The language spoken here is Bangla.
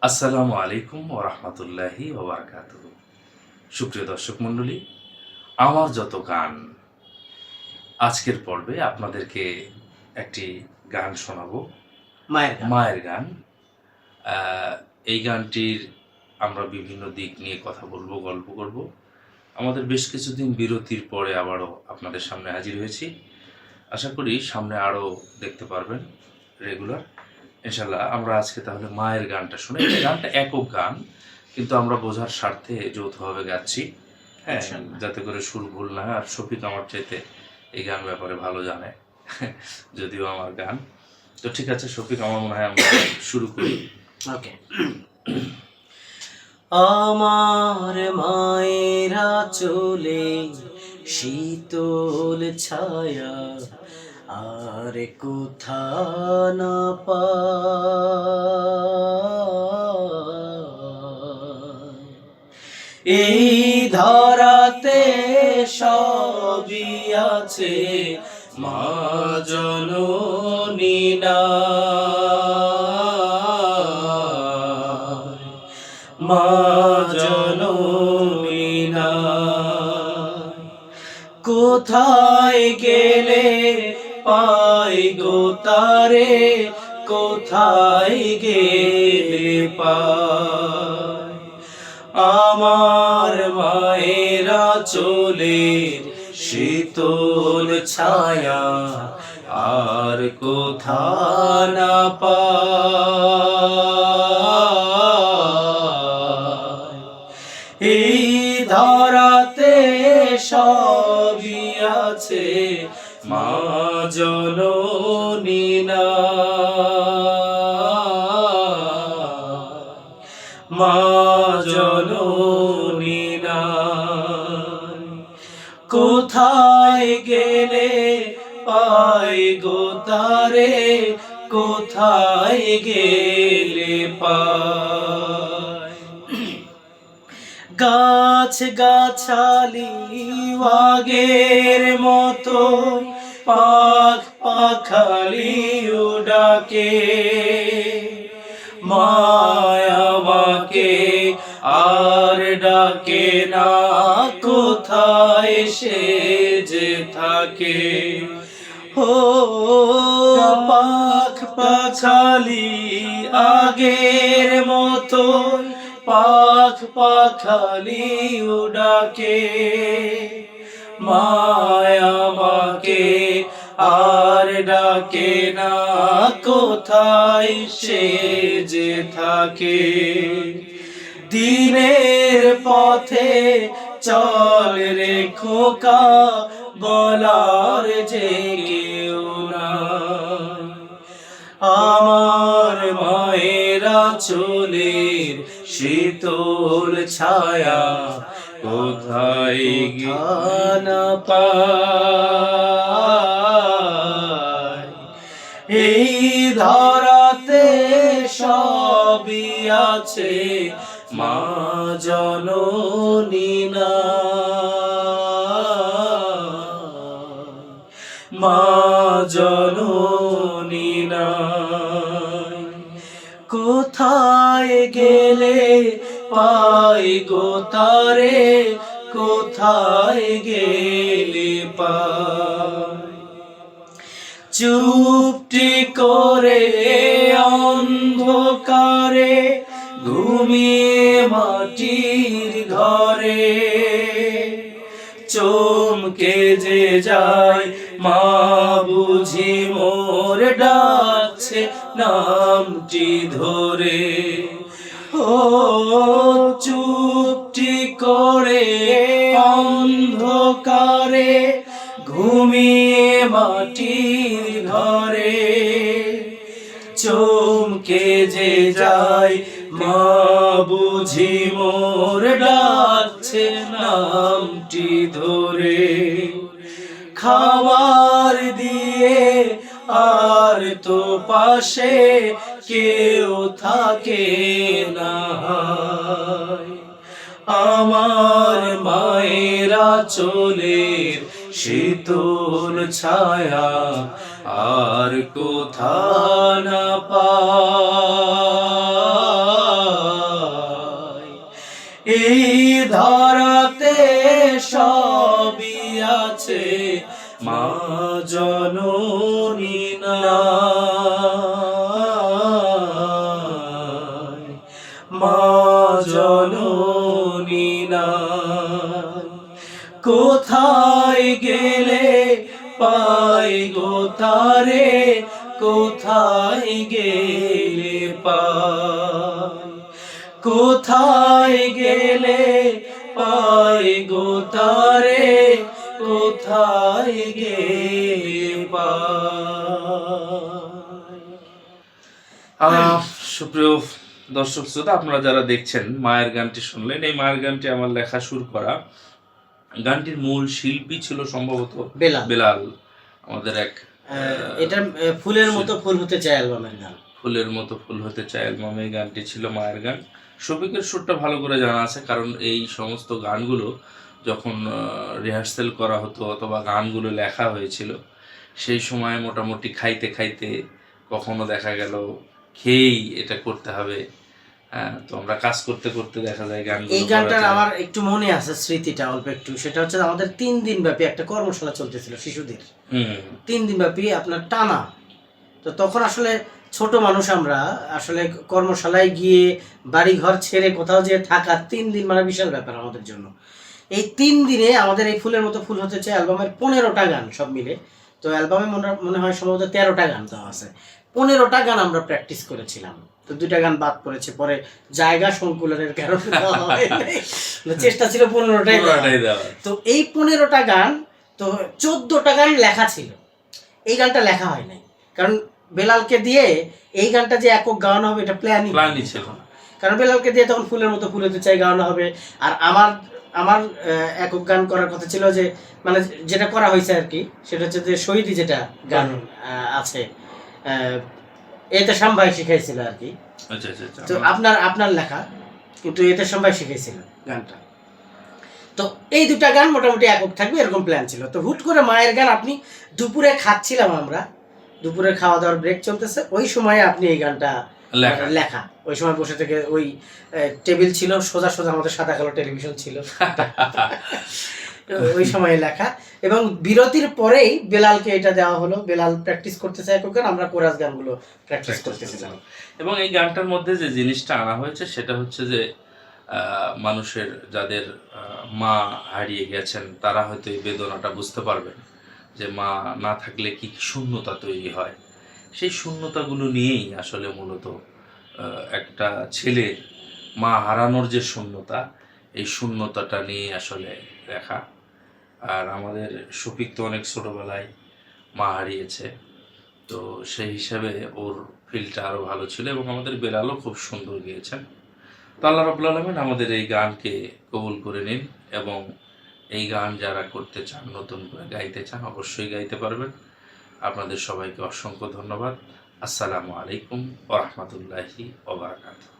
আসসালামু আলাইকুম ওরহমতুল্লাহি ওবরাকাতুহু। সুপ্রিয় দর্শক মণ্ডলী, আমার যত গান, আজকের পর্বে আপনাদেরকে একটি গান শোনাবো, মায়ের গান। মায়ের গান। এই গানটির আমরা বিভিন্ন দিক নিয়ে কথা বলবো, গল্প করব। আমাদের বেশ কিছুদিন বিরতির পরে আবারও আপনাদের সামনে হাজির হয়েছি। আশা করি সামনে আরও দেখতে পারবেন রেগুলার ইনশাল্লাহ। আমরা আজকে তাহলে মায়ের গানটা শুনে, এই গানটা একক গান, কিন্তু আমরা বোঝার স্বার্থে যৌথভাবে গাচ্ছি, হ্যাঁ, ইনশাআল্লাহ। যাতে করে সুর ভুল না হয়। আর শফিক আমার চাইতে এই গান ব্যাপারে ভালো জানে, যদিও আমার গান। তো ঠিক আছে শফিক, আমার মনে হয় আমরা শুরু করি। ওকে। আমার মায়েরা চলে শীতল ছায়া, আর কোথা না পায়। এই ধরাতে সবই আছে, মা জননী নাই, মা জননী নাই। কোথায় গেলে পাই গো তারে, কোথায় গেলে পাই। আমার মায়েরা চলে শীতল ছায়া, আর কোথা না পায়। এই ধরাতে সবই আছে, মা জননী নাই, মা জননী নাই। কোথায় গেলে পাই গো তারে, কোথায় গেলে পাই। গাছ গাছালি আগের মতো, পাখ পাখালি ডাকে, মায়ামাকে আর ডাকে না, কোথায় সে যে থাকে। ও পাখ পাখালি আগের মতো, পাখ পাখালি ডাকে, মায়ামাকে আর ডাকে না, কোথায় সে যে থাকে। দিনের পথে চল রে খোকা, বলার যে কেউ নাই। আমার মায়েরা চলে শীতল ছায়া, কোথায় না পায়। এই ধরাতে সবই আছে, মা জননী নাই, মা জননী নাই। কোথায় গেলে পাই গো তারে, কোথায় গেলে পাই। চুপটি করে অন্ধকারে ঘুমিয়ে মাটির ঘরে, চমকে যে যায় মা বুঝি মোর ডাকছে নামটি ধরে। ও চুপটি করে অন্ধকারে ঘুমিয়ে মাটির ঘরে, চমকে যে যায় মা বুঝি মোর ডাকছে নামটি ধরে। খাবার দিয়ে আর তো পাশে কেউ থাকে না, আমার মায়েরা চলে শীতল ছায়া, আর কোথা না পায়। এই ধরাতে সবই আছে, মা জননী নাই, মা জননী নাই। কোথায় গেলে পাই গো তারে, কোথায় গেলে পাই, কোথায় গেলে পাই গো তারে, কোথায় গেলে পাই। সুপ্রিয় দর্শক শ্রোতা, আপনারা যারা দেখছেন মায়ের গানটি শুনলেন। এই মায়ের গানটি আমার লেখা সুর করা। গানটির মূল শিল্পী ছিল সম্ভবত বেলাল, আমাদের এক এটা ফুলের মতো ফুল হতে চায় অ্যালবামের গান। ফুলের মতো ফুল হতে চায় অ্যালবামে এই গানটি ছিল মায়ের গান। শফিকের সুরটা ভালো করে জানা আছে, কারণ এই সমস্ত গানগুলো যখন রিহার্সেল করা হতো অথবা গানগুলো লেখা হয়েছিল, সেই সময় মোটামুটি খাইতে খাইতে কখনো দেখা গেল খেয়েই এটা করতে হবে। হ্যাঁ, তো আমরা কাজ করতে করতে দেখা যায় গানগুলো। এই গানটার আমার একটু মনে আছে স্মৃতিটা অল্প একটু। সেটা হচ্ছে আমাদের 3 দিন ব্যাপী একটা কর্মশালা চলতেছিল শিশুদের। 3 দিন ব্যাপী আপনার টানা। তো তখন আসলে ছোট মানুষ আমরা, আসলে কর্মশালায় গিয়ে বাড়ি ঘর ছেড়ে কোথাও যেয়ে থাকা 3 দিন মানে বিশাল ব্যাপার আমাদের জন্য। এই 3 দিনে আমাদের এই ফুলের মতো ফুল হতে চায় অ্যালবামের 15টা গান সব মিলে। তো অ্যালবামে মনে হয় সম্ভবত 13টা গান দেওয়া আছে। 15টা গান আমরা প্র্যাকটিস করেছিলাম। তো 2টা গান বাদ পড়েছে, পরে জায়গা সংকুলনের কারণে দেওয়া হয়নি। চেষ্টা ছিল 15টাই দেওয়া। তো এই 15টা গান, তো 14টা গান লেখা ছিল, এই গানটা লেখা হয় নাই। কারণ বেলালকে দিয়ে এই গানটা যে একক গাওয়ানো হবে এটা প্ল্যানই ছিল না। কারণ বেলালকে দিয়ে তখন ফুলের মতো ফুল হতে চাই গাওয়ানো হবে। আর আমার একক গান করার কথা ছিল, যে মানে যেটা করা হয়েছে আর কি, সেটা হচ্ছে যে শহীদি যেটা গান আছে, এতে ভাই শিখাইছিল আর কি। তো আপনার লেখা, কিন্তু এতে ভাই শিখাইছিল গানটা। তো এই 2টা গান মোটামুটি একক থাকবে এরকম প্ল্যান ছিল। তো হুট করে মায়ের গান আপনি দুপুরে খাচ্ছিলাম আমরা, দুপুরে খাওয়া দাওয়ার ব্রেক চলতেছে, ওই সময়ে আপনি এই গানটা লেখা। ওই সময় বসে থেকে ওই টেবিল ছিল সোজা সোজা, আমাদের সাদা কালো টেলিভিশন ছিল, ওই সময় লেখা। এবং বিরতির পরেই বেলালকে এটা দেওয়া হলো। বেলাল প্র্যাকটিস করতেছে একক গান, আমরা কোরাস গানগুলো প্র্যাকটিস করতেছিলাম। এবং এই গানটার মধ্যে যে জিনিসটা আনা হয়েছে সেটা হচ্ছে যে মানুষের যাদের মা হারিয়ে গেছেন তারা হয়তো এই বেদনাটা বুঝতে পারবেন, যে মা না থাকলে কি শূন্যতা তৈরি হয়। সেই শূন্যতাগুলো নিয়েই আসলে মূলত একটা ছেলের মা হারানোর যে শূন্যতা, এই শূন্যতাটা নিয়ে আসলে লেখা। আর আমাদের শফিক তো অনেক ছোটোবেলায় মা হারিয়েছে, তো সেই হিসাবে ওর ফিলটা আরও ভালো ছিল। এবং আমাদের বেলালও খুব সুন্দর গিয়েছেন। তো আল্লাহ রাব্বুল আলামিন আমাদের এই গানকে কবুল করে নিন, এবং এই গান যারা করতে চান, নতুন করে গাইতে চান, অবশ্যই গাইতে পারবেন। আপনাদের সবাইকে অসংখ্য ধন্যবাদ। আসসালামু আলাইকুম ওয়া রাহমাতুল্লাহি ওয়া বারাকাতুহু।